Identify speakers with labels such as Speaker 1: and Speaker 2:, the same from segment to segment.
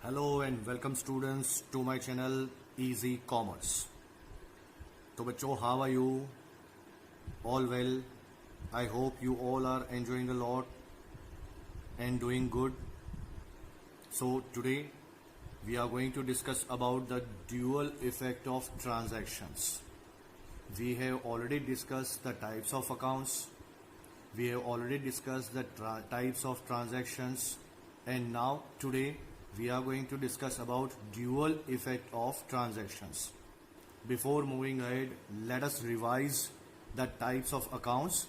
Speaker 1: Hello and welcome students to my channel easy commerce. तो बच्चों, how are you? All well? I hope you all are enjoying a lot and doing good. So today we are going to discuss about the dual effect of transactions. We have already discussed the types of accounts. We have already discussed the types of transactions, and now today we are going to discuss about dual effect of transactions. Before moving ahead, let us revise the types of accounts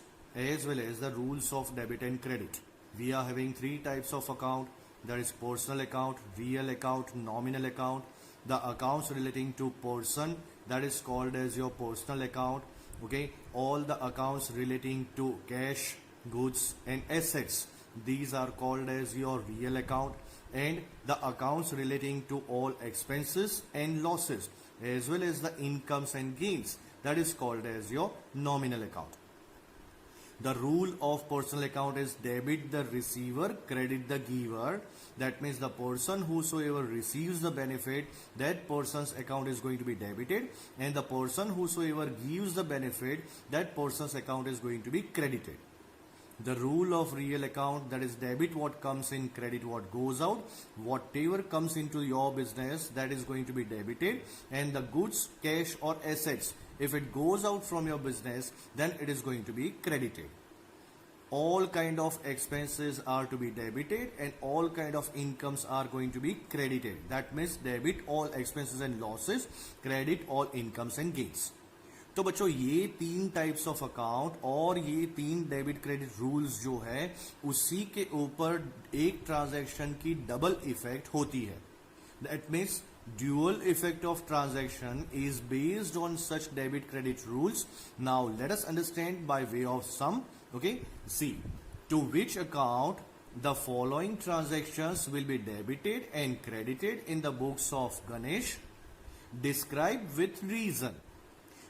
Speaker 1: as well as the rules of debit and credit. We are having three types of account. There is personal account, real account, nominal account. The accounts relating to person, that is called as your personal account. Okay, all the accounts relating to cash, goods and assets, these are called as your real account. And the accounts relating to all expenses and losses as well as the incomes and gains, that is called as your nominal account. The rule of personal account is debit the receiver, credit the giver. That means the person whosoever receives the benefit, that person's account is going to be debited, and the person whosoever gives the benefit, that person's account is going to be credited. The rule of real account, that is debit what comes in, credit what goes out. Whatever comes into your business, that is going to be debited, and the goods, cash or assets, if it goes out from your business, then it is going to be credited. All kind of expenses are to be debited and all kind of incomes are going to be credited. That means debit all expenses and losses, credit all incomes and gains. तो बच्चों, ये तीन types of account और ये तीन debit credit rules जो है, उसी के ऊपर एक ट्रांजैक्शन की डबल इफेक्ट होती है. That means dual effect of transaction is based on such debit credit rules. Now let us understand by way of sum. Okay, see, to which account the following transactions will be debited and credited in the books of Ganesh? Describe with reason.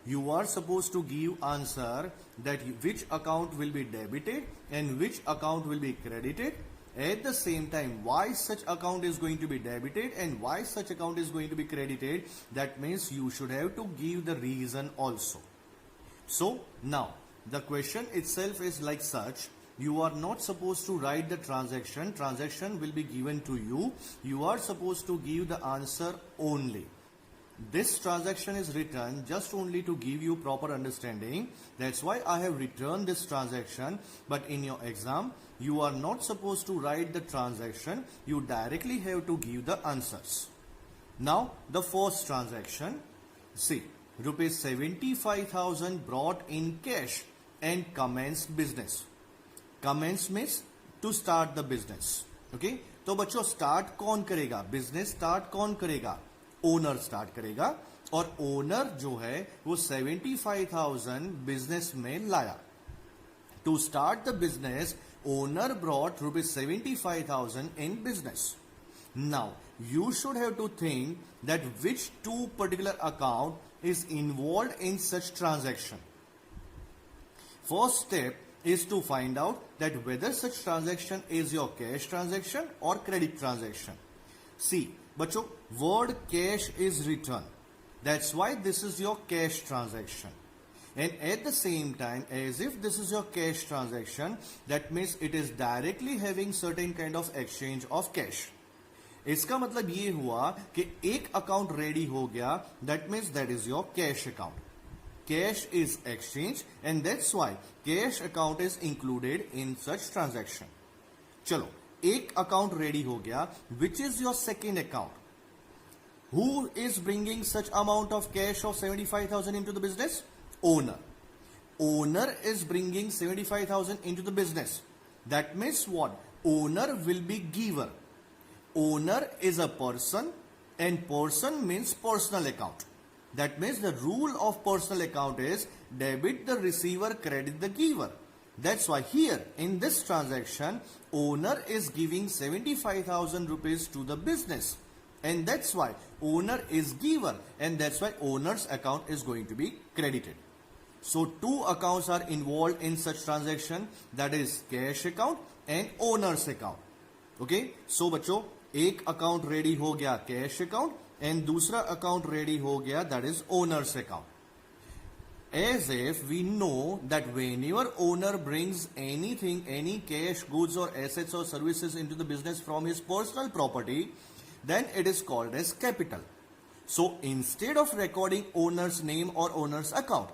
Speaker 1: You are supposed to give answer that which account will be debited and which account will be credited. At the same time, why such account is going to be debited and why such account is going to be credited. That means you should have to give the reason also. So now the question itself is like such. You are not supposed to write the transaction. Transaction will be given to you. You are supposed to give the answer only. This transaction is written just only to give you proper understanding. That's why I have written this transaction. But in your exam, you are not supposed to write the transaction. You directly have to give the answers. Now, the first transaction. See, rupees 75,000 brought in cash and commenced business. Commence means to start the business. Okay? तो बच्चों, start कौन करेगा? Business start कौन करेगा? Owner start करेगा. और owner जो है वो 75,000 बिजनेस में लाया. To start the business, owner brought rupees 75,000 in business. Now you should have to think that which two particular account is involved in such transaction. First step is to find out that whether such transaction is your cash transaction or credit transaction. See, बच्चों, word cash is written. That's why this is your cash transaction. And at the same time, as if this is your cash transaction, that means it is directly having certain kind of exchange of cash. इसका मतलब ये हुआ कि एक account ready हो गया. That means that is your cash account. Cash is exchange and that's why cash account is included in such transaction. चलो, एक अकाउंट रेडी हो गया. Which is your second account? Who is bringing such amount of cash of 75,000 into the business? Owner. Owner is bringing 75,000 into the business. That means what? Owner will be giver. Owner is a person and person means personal account. That means the rule of personal account is debit the receiver, credit the giver. That's why here in this transaction, owner is giving 75,000 rupees to the business. And that's why owner is giver. And that's why owner's account is going to be credited. So two accounts are involved in such transaction. That is cash account and owner's account. Okay. So बच्चों, एक account ready हो गया cash account, and दूसरा account ready हो गया that is owners account. As if we know that whenever owner brings anything, any cash, goods or assets or services into the business from his personal property, then it is called as capital. So instead of recording owner's name or owner's account,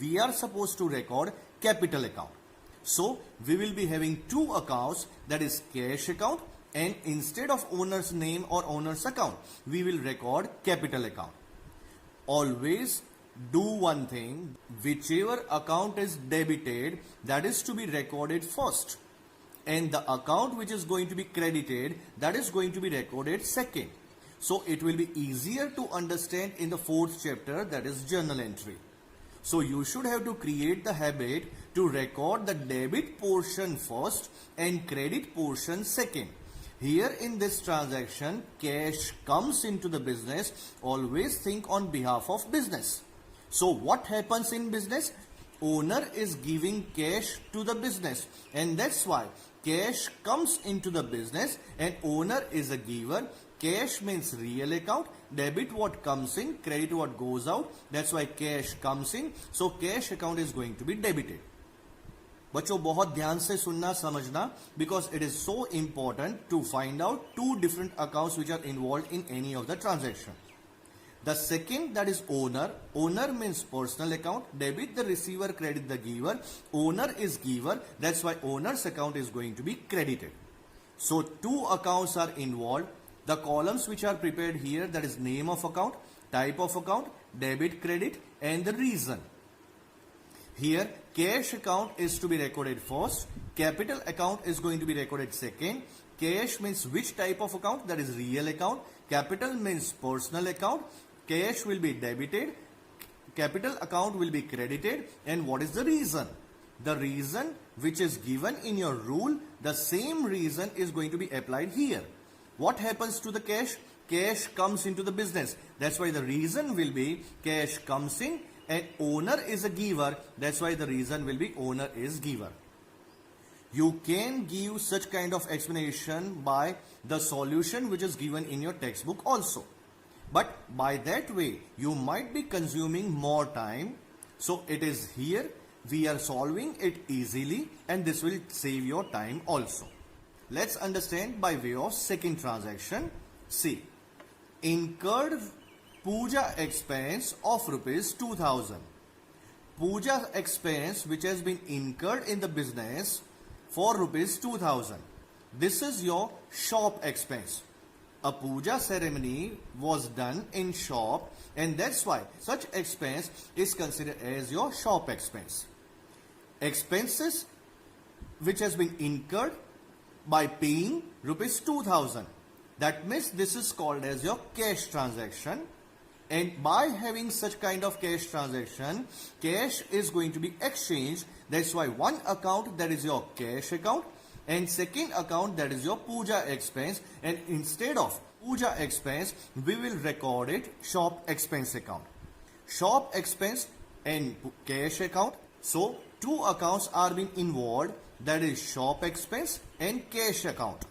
Speaker 1: we are supposed to record capital account. So we will be having two accounts, that is cash account, and instead of owner's name or owner's account, we will record capital account. Always do one thing, whichever account is debited, that is to be recorded first, and the account which is going to be credited, that is going to be recorded second. So it will be easier to understand in the fourth chapter, that is journal entry. So you should have to create the habit to record the debit portion first and credit portion second. Here in this transaction, cash comes into the business. Always think on behalf of business. So what happens in business? Owner is giving cash to the business, and that's why cash comes into the business and owner is a giver. Cash means real account, debit what comes in, credit what goes out. That's why cash comes in. So cash account is going to be debited. बच्चों बहुत ध्यान से सुनना समझना, because it is so important to find out two different accounts which are involved in any of the transaction. The second, that is owner. Owner means personal account. Debit the receiver, credit the giver. Owner is giver. That's why owner's account is going to be credited. So two accounts are involved. The columns which are prepared here, that is name of account, type of account, debit, credit, and the reason. Here, cash account is to be recorded first. Capital account is going to be recorded second. Cash means which type of account? That is real account. Capital means personal account. Cash will be debited, capital account will be credited, and what is the reason? The reason which is given in your rule, the same reason is going to be applied here. What happens to the cash? Cash comes into the business. That's why the reason will be cash comes in, and owner is a giver. That's why the reason will be owner is giver. You can give such kind of explanation by the solution which is given in your textbook also. But by that way, you might be consuming more time. So it is here, we are solving it easily, and this will save your time also. Let's understand by way of second transaction. See, incurred puja expense of rupees 2000. Puja expense which has been incurred in the business for rupees 2000. This is your shop expense. A puja ceremony was done in shop, and that's why such expense is considered as your shop expense. Expenses which has been incurred by paying rupees 2000. That means this is called as your cash transaction, and by having such kind of cash transaction, cash is going to be exchanged. That's why one account, that is your cash account, and second account, that is your puja expense, and instead of puja expense, we will record it shop expense account. Shop expense and cash account. So two accounts are being involved, that is shop expense and cash account.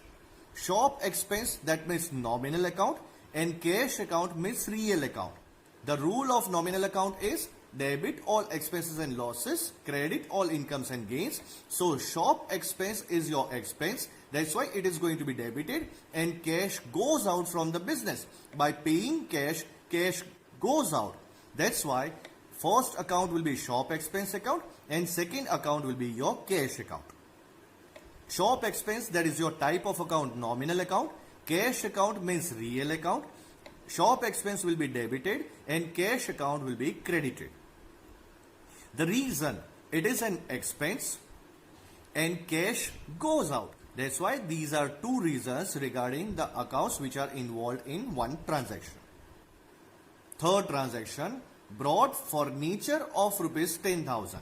Speaker 1: Shop expense, that means nominal account, and cash account means real account. The rule of nominal account is debit all expenses and losses, credit all incomes and gains. So shop expense is your expense. That's why it is going to be debited, and cash goes out from the business. By paying cash, cash goes out. That's why first account will be shop expense account, and second account will be your cash account. Shop expense, that is your type of account, nominal account. Cash account means real account. Shop expense will be debited and cash account will be credited. The reason, it is an expense and cash goes out. That's why these are two reasons regarding the accounts which are involved in one transaction. Third transaction, brought furniture of rupees 10,000.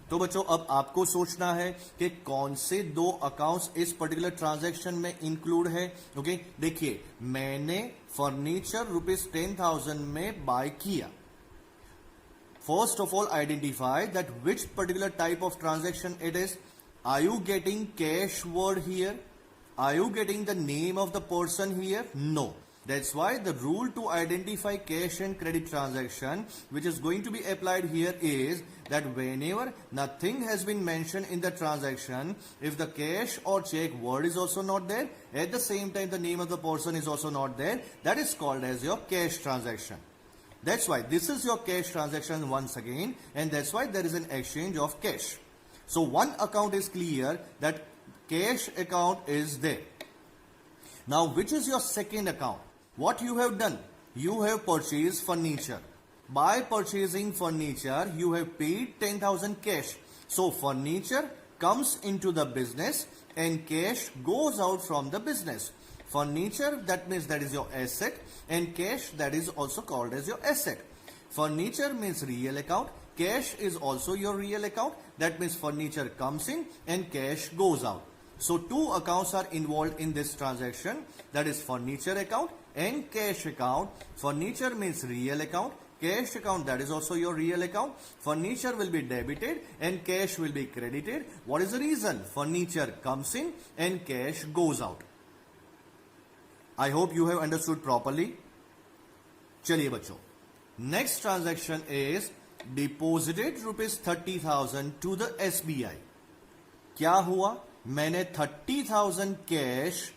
Speaker 1: तो बच्चों अब आपको सोचना है कि कौन से दो अकाउंट्स इस पर्टिकुलर ट्रांजैक्शन में इंक्लूड है. ओके, देखिए मैंने फर्नीचर रुपीज 10,000 में बाय किया. First of all identify that which particular type of transaction it is. Are you getting cash word here? Are you getting the name of the person here? No. That's why the rule to identify cash and credit transaction which is going to be applied here is that whenever nothing has been mentioned in the transaction, if the cash or check word is also not there, at the same time the name of the person is also not there, that is called as your cash transaction. That's why this is your cash transaction once again, and that's why there is an exchange of cash. So one account is clear, that cash account is there. Now which is your second account? What you have done? You have purchased furniture. By purchasing furniture, you have paid 10,000 cash. So furniture comes into the business and cash goes out from the business. Furniture, that means that is your asset, and cash, that is also called as your asset. Furniture means real account. Cash is also your real account. That means furniture comes in and cash goes out. So two accounts are involved in this transaction, that is furniture account and cash account. Furniture means real account. Cash account, that is also your real account. Furniture will be debited and cash will be credited. What is the reason? Furniture comes in and cash goes out. I hope you have understood properly. चलिए बच्चों, next transaction is deposited rupees 30,000 to the SBI. क्या हुआ? मैंने 30,000 cash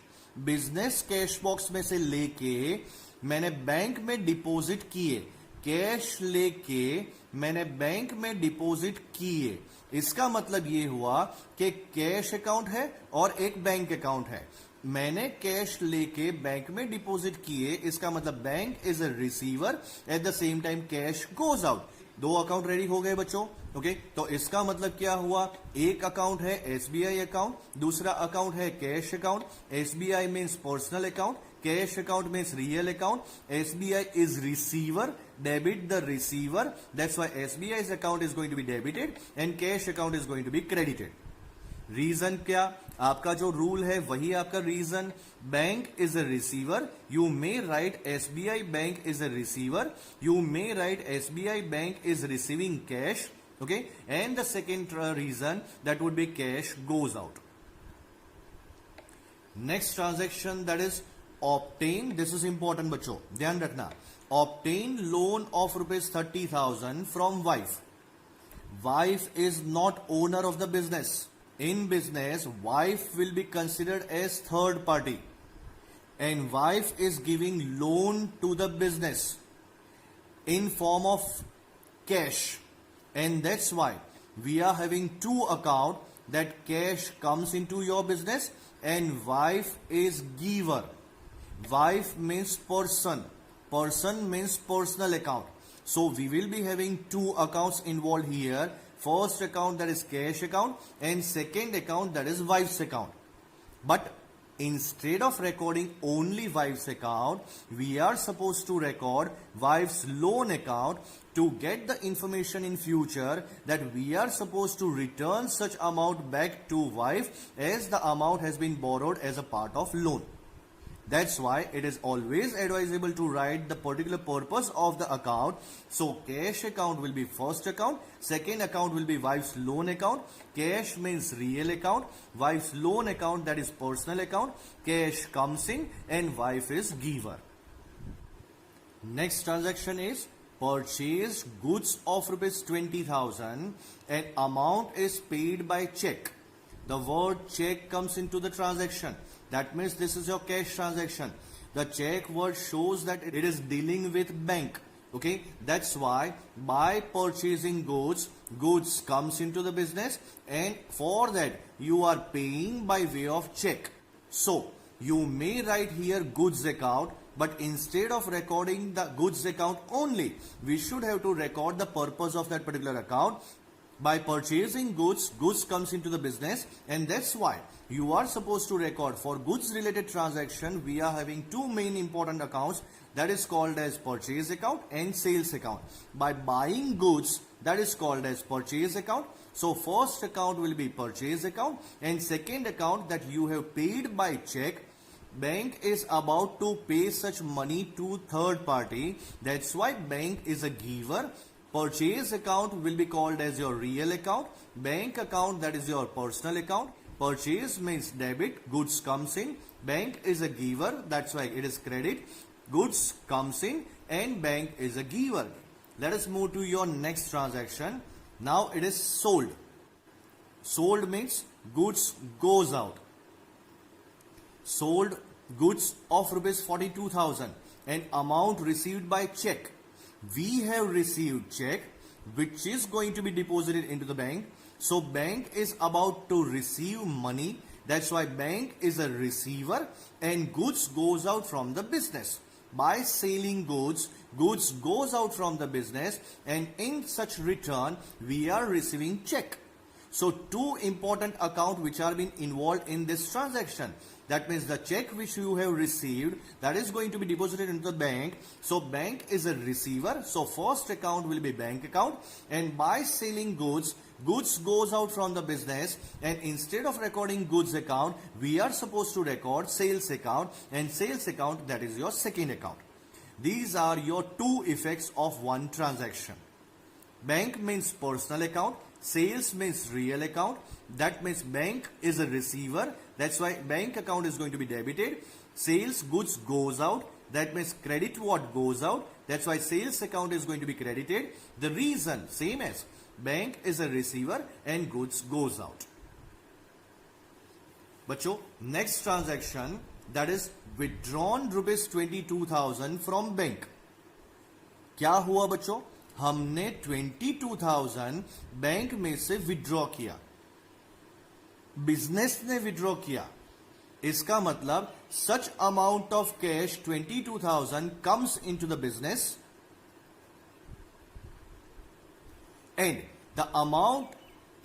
Speaker 1: business cash box में से लेके मैंने bank में डिपॉजिट किए. कैश लेके मैंने बैंक में डिपॉजिट किए. इसका मतलब ये हुआ कि कैश अकाउंट है और एक बैंक अकाउंट है. मैंने कैश लेके बैंक में डिपॉजिट किए, इसका मतलब bank is a receiver, at the same time cash goes out. दो अकाउंट रेडी हो गए बच्चों. ओके, तो इसका मतलब क्या हुआ? एक अकाउंट है एसबीआई अकाउंट, दूसरा अकाउंट है cash account. SBI means personal account, cash account means real account. SBI is receiver, debit the receiver, that's why SBI's account is going to be debited and cash account is going to be credited. Reason क्या? आपका जो rule है वही आपका reason. Bank is a receiver, you may write SBI bank is a receiver, you may write SBI bank is receiving cash. Okay, and the second reason that would be cash goes out. Next transaction that is obtain. This is important बच्चों, ध्यान रखना. Obtain loan of rupees 30,000 from wife. Wife is not owner of the business. In business, wife will be considered as third party, and wife is giving loan to the business in form of cash, and that's why we are having two account, that cash comes into your business and wife is giver. Wife means person, person means personal account. So we will be having two accounts involved here. First account, that is cash account, and second account, that is wife's account. But instead of recording only wife's account, we are supposed to record wife's loan account to get the information in future that we are supposed to return such amount back to wife as the amount has been borrowed as a part of loan. That's why it is always advisable to write the particular purpose of the account. So cash account will be first account, second account will be wife's loan account. Cash means real account, wife's loan account, that is personal account. Cash comes in and wife is giver. Next transaction is purchase goods of rupees 20,000 and amount is paid by check. The word check comes into the transaction. That means this is your cash transaction. The check word shows that it is dealing with bank. Okay, that's why by purchasing goods, goods comes into the business, and for that you are paying by way of check. So you may write here goods account, but instead of recording the goods account only, we should have to record the purpose of that particular account. By purchasing goods, goods comes into the business, and that's why you are supposed to record for goods related transaction. We are having two main important accounts, that is called as purchase account and sales account. By buying goods, that is called as purchase account. So first account will be purchase account, and second account that you have paid by check. Bank is about to pay such money to third party, that's why bank is a giver. Purchase account will be called as your real account. Bank account, that is your personal account. purchase means debit, goods comes in, bank is a giver, that's why it is credit, goods comes in and bank is a giver. Let us move to your next transaction. Now it is sold. Sold means goods goes out. Sold goods of rupees 42,000 and amount received by check. We have received check which is going to be deposited into the bank. So bank is about to receive money. That's why bank is a receiver and goods goes out from the business. By selling goods, goods goes out from the business and in such return we are receiving check. So two important accounts which are being involved in this transaction. That means the check which you have received, that is going to be deposited into the bank. So bank is a receiver. So first account will be bank account, and by selling goods, goods goes out from the business, and instead of recording goods account, we are supposed to record sales account, and sales account, that is your second account. These are your two effects of one transaction. Bank means personal account, sales means real account. That means bank is a receiver. That's why bank account is going to be debited. Sales goods goes out. That means credit what goes out. That's why sales account is going to be credited. The reason same as bank is a receiver and goods goes out. बच्चों next transaction, that is withdrawn rupees 22,000 from bank. क्या हुआ बच्चों? हमने 22,000 bank में से withdraw किया, business ने withdraw किया. इसका मतलब such amount of cash 22,000 comes into the business and the amount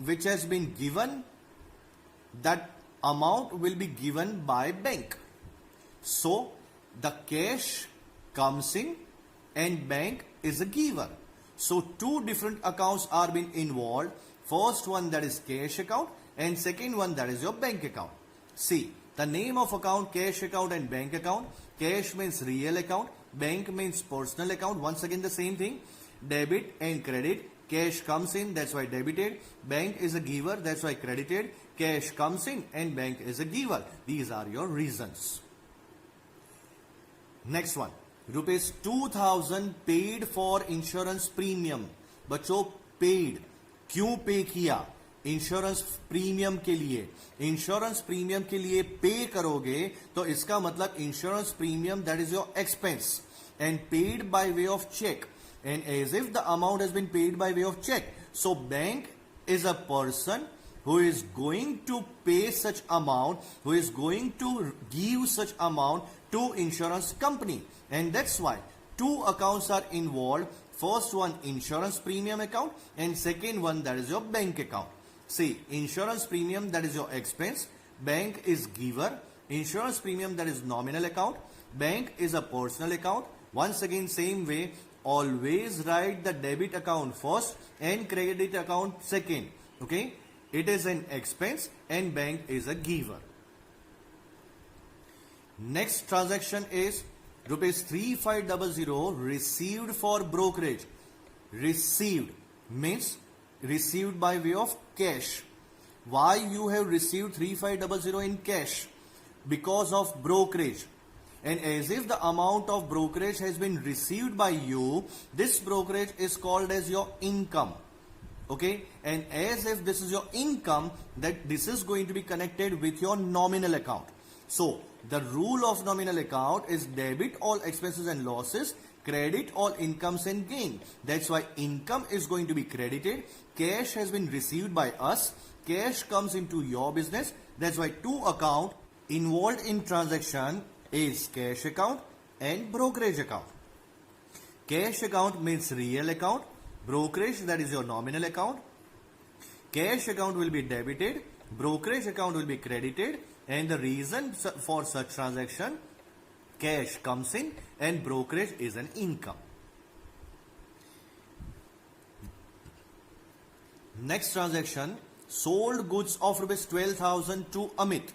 Speaker 1: which has been given, that amount will be given by bank. So the cash comes in and bank is a giver. So two different accounts are being involved. First one, that is cash account, and second one, that is your bank account. See, the name of account, cash account and bank account. Cash means real account, bank means personal account. Once again the same thing, debit and credit. Cash comes in, that's why debited. Bank is a giver, that's why credited. Cash comes in and bank is a giver. These are your reasons. Next one, rupees 2,000 paid for insurance premium. बच्चों paid क्यों पे किया? Insurance premium के लिए. Insurance premium के लिए पे करोगे तो इसका मतलब insurance premium, that is your expense and paid by way of cheque, and as if the amount has been paid by way of cheque. So bank is a person who is going to pay such amount, who is going to give such amount to insurance company, and that's why two accounts are involved. First one, insurance premium account, and second one, that is your bank account. See, insurance premium, that is your expense, bank is giver. Insurance premium, that is nominal account, bank is a personal account. Once again same way, always write the debit account first and credit account second. Okay, it is an expense and bank is a giver. Next transaction is rupees 3500 received for brokerage. Received means received by way of cash. Why you have received 3500 in cash? Because of brokerage. And as if the amount of brokerage has been received by you, this brokerage is called as your income. Okay, and as if this is your income, that this is going to be connected with your nominal account. So the rule of nominal account is debit all expenses and losses, credit all incomes and gain. That's why income is going to be credited. Cash has been received by us. Cash comes into your business. That's why two account involved in transaction is cash account and brokerage account. Cash account means real account. Brokerage, that is your nominal account. Cash account will be debited. Brokerage account will be credited. And the reason for such transaction, cash comes in and brokerage is an income. Next transaction, sold goods of rupees 12,000 to Amit.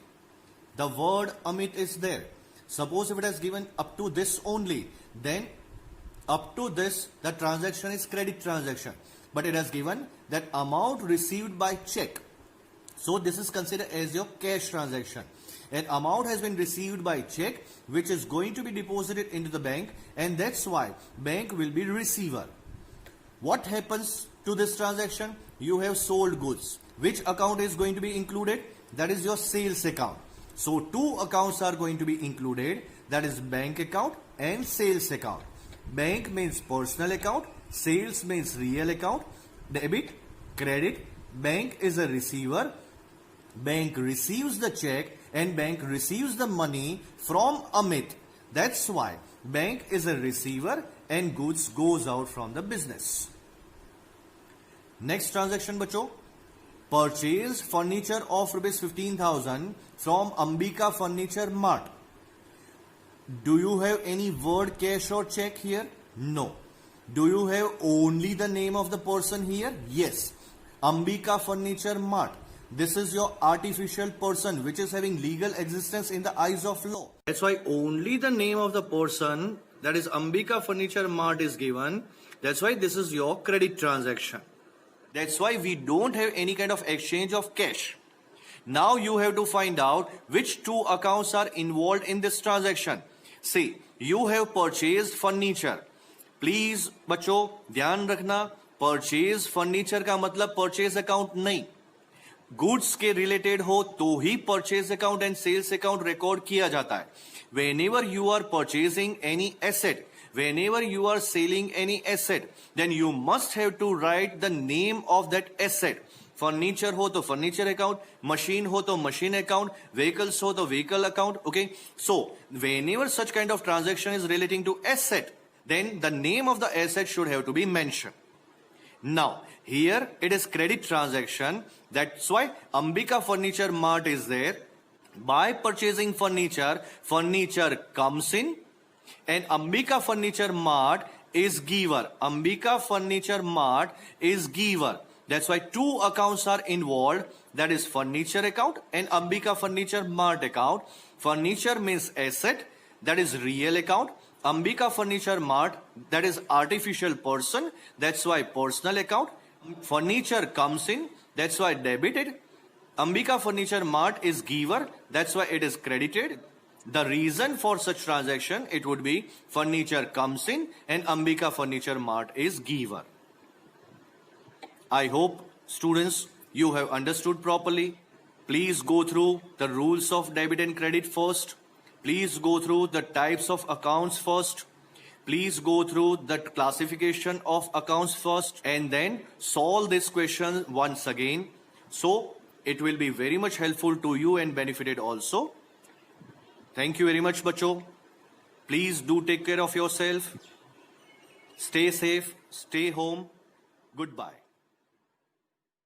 Speaker 1: The word Amit is there. Suppose if it has given up to this only, then up to this the transaction is credit transaction. But it has given that amount received by check. So this is considered as your cash transaction. An amount has been received by check which is going to be deposited into the bank, and that's why bank will be receiver. What happens to this transaction? You have sold goods. Which account is going to be included? That is your sales account. So two accounts are going to be included, that is bank account and sales account. Bank means personal account, sales means real account. Debit, credit, bank is a receiver. Bank receives the check and bank receives the money from Amit. That's why bank is a receiver and goods goes out from the business. Next transaction बच्चों, purchased furniture of rupees 15,000 from Ambika Furniture Mart. Do you have any word cash or check here? No. Do you have only the name of the person here? Yes. Ambika Furniture Mart. This is your artificial person which is having legal existence in the eyes of law. That's why only the name of the person, that is Ambika Furniture Mart, is given. That's why this is your credit transaction. That's why we don't have any kind of exchange of cash. Now you have to find out which two accounts are involved in this transaction. See, you have purchased furniture. Please बच्चों ध्यान रखना, purchase furniture का मतलब purchase account नहीं. Goods के related हो तो ही purchase account and sales account record किया जाता है. Whenever you are purchasing any asset, whenever you are selling any asset, then you must have to write the name of that asset. Furniture हो तो furniture account, machine हो तो machine account, vehicles हो तो vehicle account. Okay, so whenever such kind of transaction is relating to asset, then the name of the asset should have to be mentioned. Now, here it is credit transaction. That's why Ambika Furniture Mart is there. By purchasing furniture, furniture comes in and Ambika Furniture Mart is giver. Ambika Furniture Mart is giver. That's why two accounts are involved. That is furniture account and Ambika Furniture Mart account. Furniture means asset. That is real account. Ambika Furniture Mart, that is artificial person. That's why personal account. Furniture comes in. That's why debited. Ambika Furniture Mart is giver. That's why it is credited. The reason for such transaction, it would be furniture comes in and Ambika Furniture Mart is giver. I hope students you have understood properly. Please go through the rules of debit and credit first. Please go through the types of accounts first. Please go through the classification of accounts first and then solve this question once again. So it will be very much helpful to you and benefited also. Thank you very much, बच्चों. Please do take care of yourself. Stay safe. Stay home. Goodbye.